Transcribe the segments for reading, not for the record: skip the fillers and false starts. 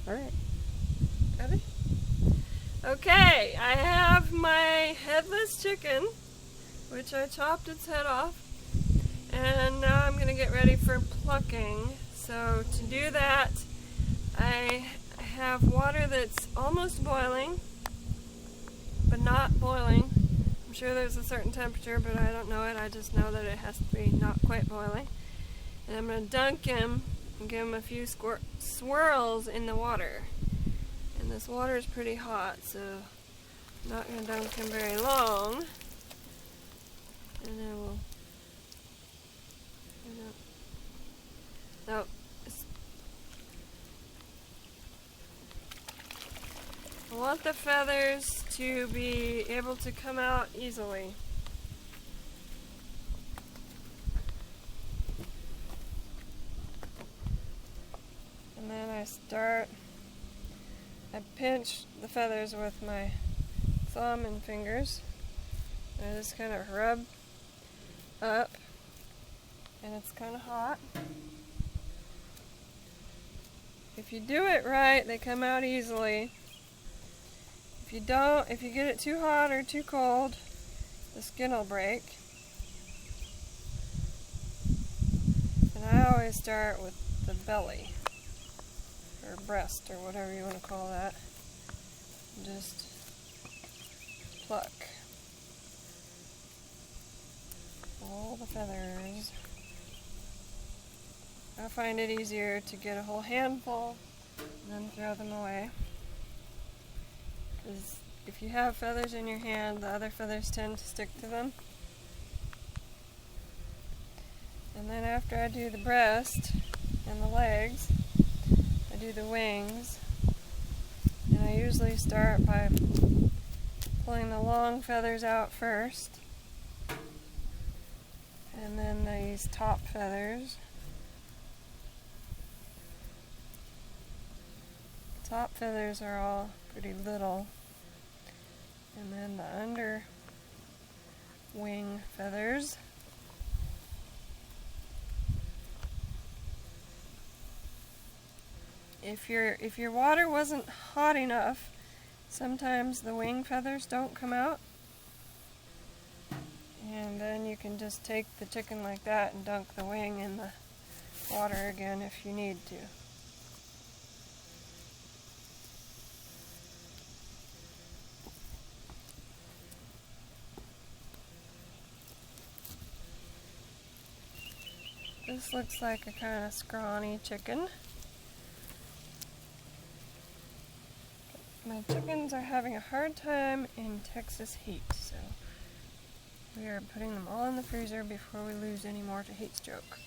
All right. Ready? Okay, I have my headless chicken, which I chopped its head off, and now I'm going to get ready for plucking. So to do that, I have water that's almost boiling, but not boiling. I'm sure there's a certain temperature, but I don't know it. I just know that it has to be not quite boiling. And I'm going to dunk him and give him a few swirls in the water. And this water is pretty hot, so I'm not going to dunk him very long. And I will... No. I want the feathers to be able to come out easily. And then I pinch the feathers with my thumb and fingers. And I just kind of rub up. And it's kind of hot. If you do it right, they come out easily. If you get it too hot or too cold, the skin will break. And I always start with the belly, or breast, or whatever you want to call that. And just pluck all the feathers. I find it easier to get a whole handful and then throw them away. Because if you have feathers in your hand, the other feathers tend to stick to them. And then after I do the breast and the legs, I do the wings. And I usually start by pulling the long feathers out first. And then these top feathers. Top feathers are all pretty little. And then the under wing feathers. If your water wasn't hot enough, sometimes the wing feathers don't come out. And then you can just take the chicken like that and dunk the wing in the water again if you need to. This looks like a kind of scrawny chicken. My chickens are having a hard time in Texas heat, so we are putting them all in the freezer before we lose any more to heat stroke.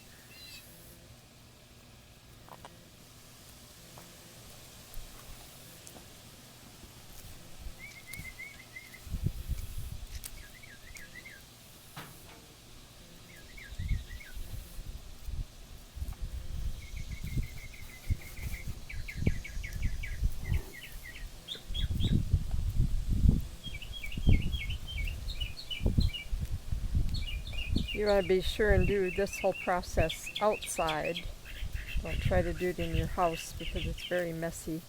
You want to be sure and do this whole process outside. Don't try to do it in your house because it's very messy.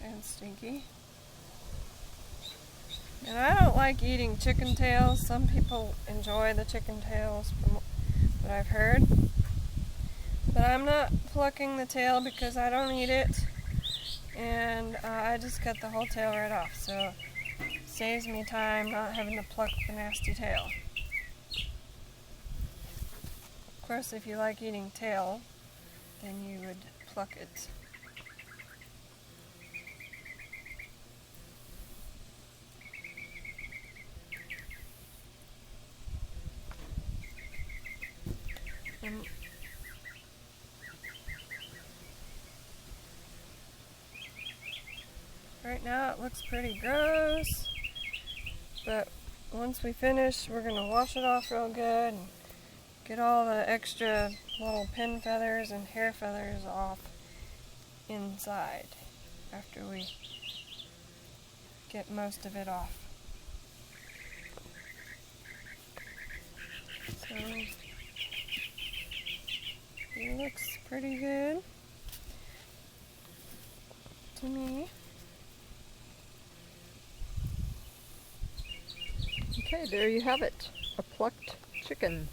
And stinky. And I don't like eating chicken tails. Some people enjoy the chicken tails from what I've heard. But I'm not plucking the tail because I don't eat it. And I just cut the whole tail right off. So it saves me time not having to pluck the nasty tail. Of course, if you like eating tail, then you would pluck it. And right now it looks pretty gross, but once we finish, we're going to wash it off real good and get all the extra little pin feathers and hair feathers off inside after we get most of it off. So it looks pretty good. to me. Okay, there you have it. A plucked chicken.